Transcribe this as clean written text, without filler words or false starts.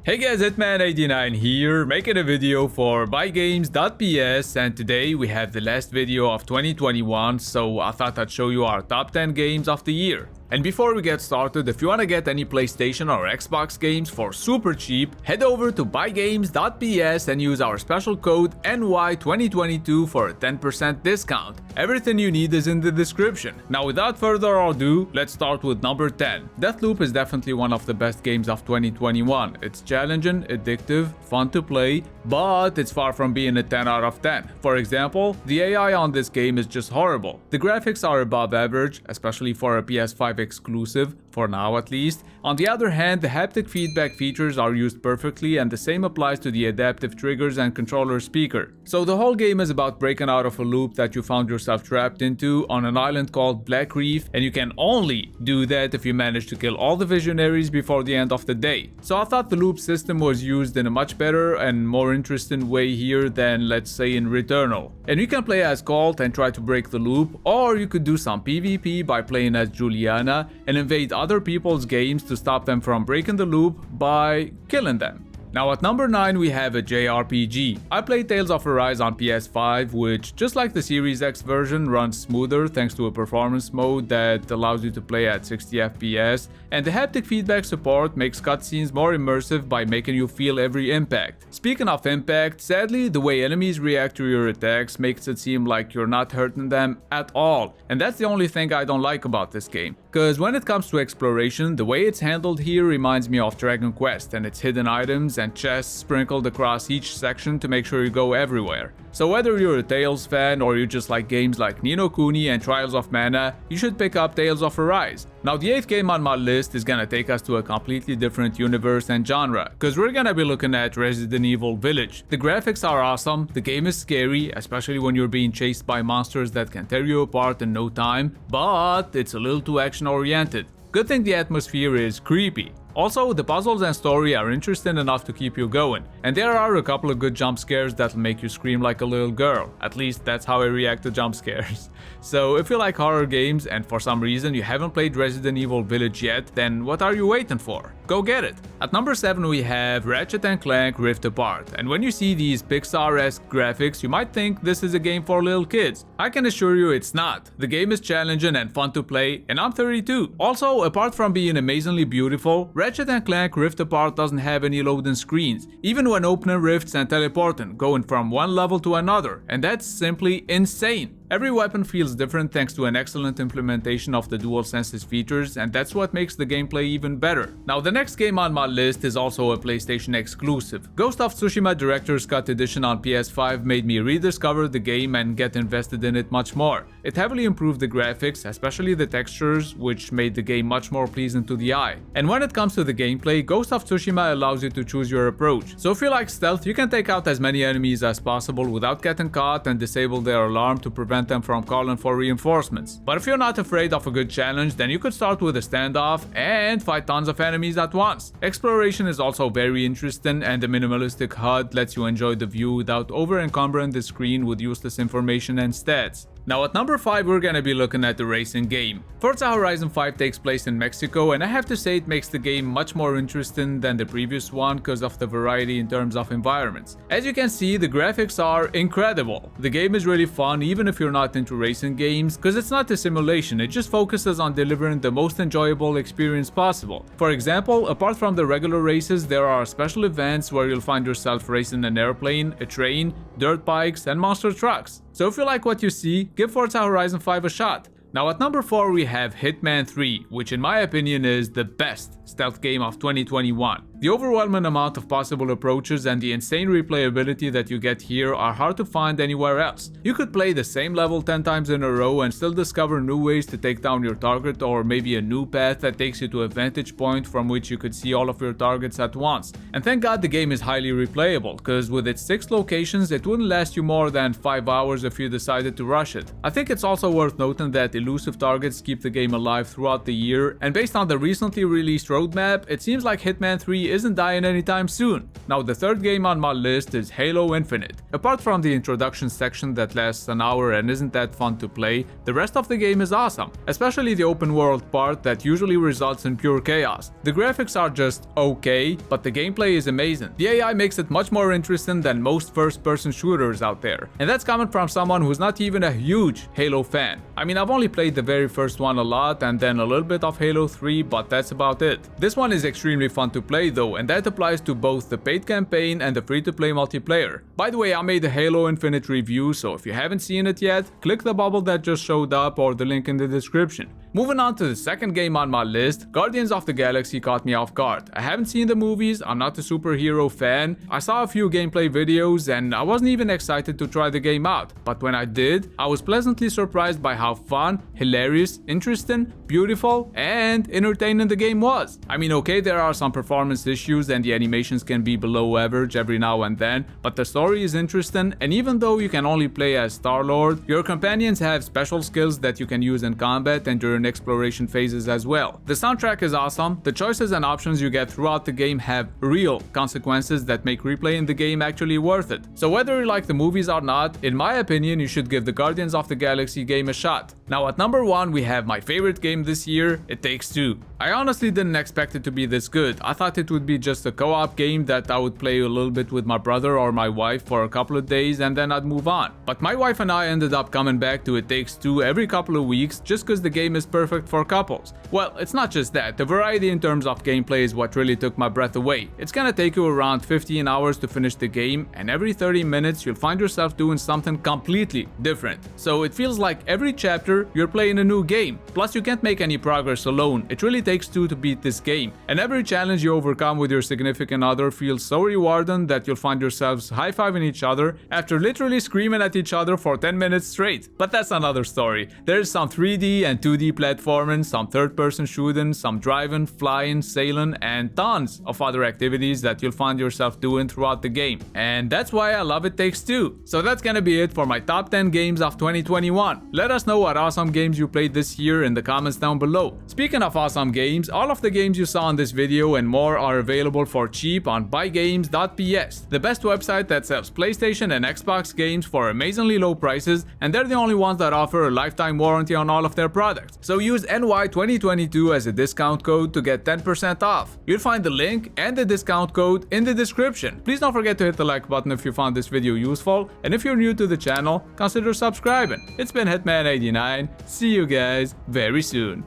Hey guys, Hitman89 here, making a video for buygames.ps, and today we have the last video of 2021, so I thought I'd show you our top 10 games of the year. And before we get started, if you want to get any PlayStation or Xbox games for super cheap, head over to buygames.ps and use our special code NY2022 for a 10% discount. Everything you need is in the description. Now without further ado, let's start with number 10. Deathloop is definitely one of the best games of 2021. It's challenging, addictive, fun to play, but it's far from being a 10 out of 10. For example, the AI on this game is just horrible. The graphics are above average, especially for a PS5 exclusive, for now at least. On the other hand, the haptic feedback features are used perfectly, and the same applies to the adaptive triggers and controller speaker. So the whole game is about breaking out of a loop that you found yourself trapped into on an island called Black Reef, and you can only do that if you manage to kill all the visionaries before the end of the day. So I thought the loop system was used in a much better and more interesting way here than, let's say, in Returnal. And you can play as Colt and try to break the loop, or you could do some PvP by playing as Juliana and invade other people's games to stop them from breaking the loop by killing them. Now at number 9 we have a JRPG. I played Tales of Arise on PS5, which, just like the Series X version, runs smoother thanks to a performance mode that allows you to play at 60 FPS, and the haptic feedback support makes cutscenes more immersive by making you feel every impact. Speaking of impact, sadly the way enemies react to your attacks makes it seem like you're not hurting them at all, and that's the only thing I don't like about this game. Cause when it comes to exploration, the way it's handled here reminds me of Dragon Quest and its hidden items and chests sprinkled across each section to make sure you go everywhere. So whether you're a Tales fan or you just like games like Ni no Kuni and Trials of Mana, you should pick up Tales of Arise. Now the 8th game on my list is gonna take us to a completely different universe and genre, cause we're gonna be looking at Resident Evil Village. The graphics are awesome, the game is scary, especially when you're being chased by monsters that can tear you apart in no time, but it's a little too action oriented. Good thing the atmosphere is creepy. Also, the puzzles and story are interesting enough to keep you going, and there are a couple of good jump scares that'll make you scream like a little girl. At least that's how I react to jump scares. So if you like horror games and for some reason you haven't played Resident Evil Village yet, then what are you waiting for? Go get it! At number 7 we have Ratchet and Clank Rift Apart, and when you see these Pixar-esque graphics you might think this is a game for little kids. I can assure you it's not. The game is challenging and fun to play, and I'm 32. Also, apart from being amazingly beautiful, Ratchet and Clank Rift Apart doesn't have any loading screens, even when opening rifts and teleporting, going from one level to another, and that's simply insane. Every weapon feels different thanks to an excellent implementation of the DualSense's features, and that's what makes the gameplay even better. Now the next game on my list is also a PlayStation exclusive. Ghost of Tsushima Director's Cut Edition on PS5 made me rediscover the game and get invested in it much more. It heavily improved the graphics, especially the textures, which made the game much more pleasing to the eye. And when it comes to the gameplay, Ghost of Tsushima allows you to choose your approach. So if you like stealth, you can take out as many enemies as possible without getting caught and disable their alarm to prevent them from calling for reinforcements. But if you're not afraid of a good challenge, then you could start with a standoff and fight tons of enemies at once. Exploration is also very interesting, and the minimalistic HUD lets you enjoy the view without over-encumbering the screen with useless information and stats. Now at number 5 we're gonna be looking at the racing game. Forza Horizon 5 takes place in Mexico, and I have to say it makes the game much more interesting than the previous one because of the variety in terms of environments. As you can see, the graphics are incredible. The game is really fun even if you're not into racing games, because it's not a simulation, it just focuses on delivering the most enjoyable experience possible. For example, apart from the regular races, there are special events where you'll find yourself racing an airplane, a train, dirt bikes, and monster trucks. So if you like what you see, give Forza Horizon 5 a shot. Now at number 4 we have Hitman 3, which in my opinion is the best stealth game of 2021. The overwhelming amount of possible approaches and the insane replayability that you get here are hard to find anywhere else. You could play the same level 10 times in a row and still discover new ways to take down your target, or maybe a new path that takes you to a vantage point from which you could see all of your targets at once. And thank God the game is highly replayable, cause with its 6 locations it wouldn't last you more than 5 hours if you decided to rush it. I think it's also worth noting that elusive targets keep the game alive throughout the year, and based on the recently released roadmap, it seems like Hitman 3 isn't dying anytime soon. Now the third game on my list is Halo Infinite. Apart from the introduction section that lasts an hour and isn't that fun to play, the rest of the game is awesome, especially the open world part that usually results in pure chaos. The graphics are just okay, but the gameplay is amazing. The AI makes it much more interesting than most first-person shooters out there, and that's coming from someone who's not even a huge Halo fan. I mean, I've only played the very first one a lot and then a little bit of Halo 3, but that's about it. This one is extremely fun to play though, and that applies to both the paid campaign and the free-to-play multiplayer. By the way, I made a Halo Infinite review, so if you haven't seen it yet, click the bubble that just showed up or the link in the description. Moving on to the second game on my list, Guardians of the Galaxy caught me off guard. I haven't seen the movies, I'm not a superhero fan, I saw a few gameplay videos and I wasn't even excited to try the game out. But when I did, I was pleasantly surprised by how fun, hilarious, interesting, beautiful, and entertaining the game was. I mean, okay, there are some performance issues and the animations can be below average every now and then, but the story is interesting, and even though you can only play as Star-Lord, your companions have special skills that you can use in combat and during exploration phases as well. The soundtrack is awesome, the choices and options you get throughout the game have real consequences that make replaying the game actually worth it. So whether you like the movies or not, in my opinion, you should give the Guardians of the Galaxy game a shot. Now at number 1 we have my favorite game this year, It Takes Two. I honestly didn't expect it to be this good. I thought it would be just a co-op game that I would play a little bit with my brother or my wife for a couple of days and then I'd move on. But my wife and I ended up coming back to It Takes Two every couple of weeks just because the game is perfect for couples. Well, it's not just that, the variety in terms of gameplay is what really took my breath away. It's gonna take you around 15 hours to finish the game, and every 30 minutes you'll find yourself doing something completely different. So it feels like every chapter you're playing a new game. Plus you can't make any progress alone, it really takes two to beat this game. And every challenge you overcome with your significant other feels so rewarding that you'll find yourselves high-fiving each other after literally screaming at each other for 10 minutes straight. But that's another story. There's some 3D and 2D platforming, some third-person shooting, some driving, flying, sailing, and tons of other activities that you'll find yourself doing throughout the game. And that's why I love It Takes Two. So that's gonna be it for my top 10 games of 2021. Let us know what awesome games you played this year in the comments down below. Speaking of awesome games, all of the games you saw in this video and more are available for cheap on buygames.ps, the best website that sells PlayStation and Xbox games for amazingly low prices, and they're the only ones that offer a lifetime warranty on all of their products. So use NY2022 as a discount code to get 10% off. You'll find the link and the discount code in the description. Please don't forget to hit the like button if you found this video useful, and if you're new to the channel, consider subscribing. It's been Hitman89. See you guys very soon.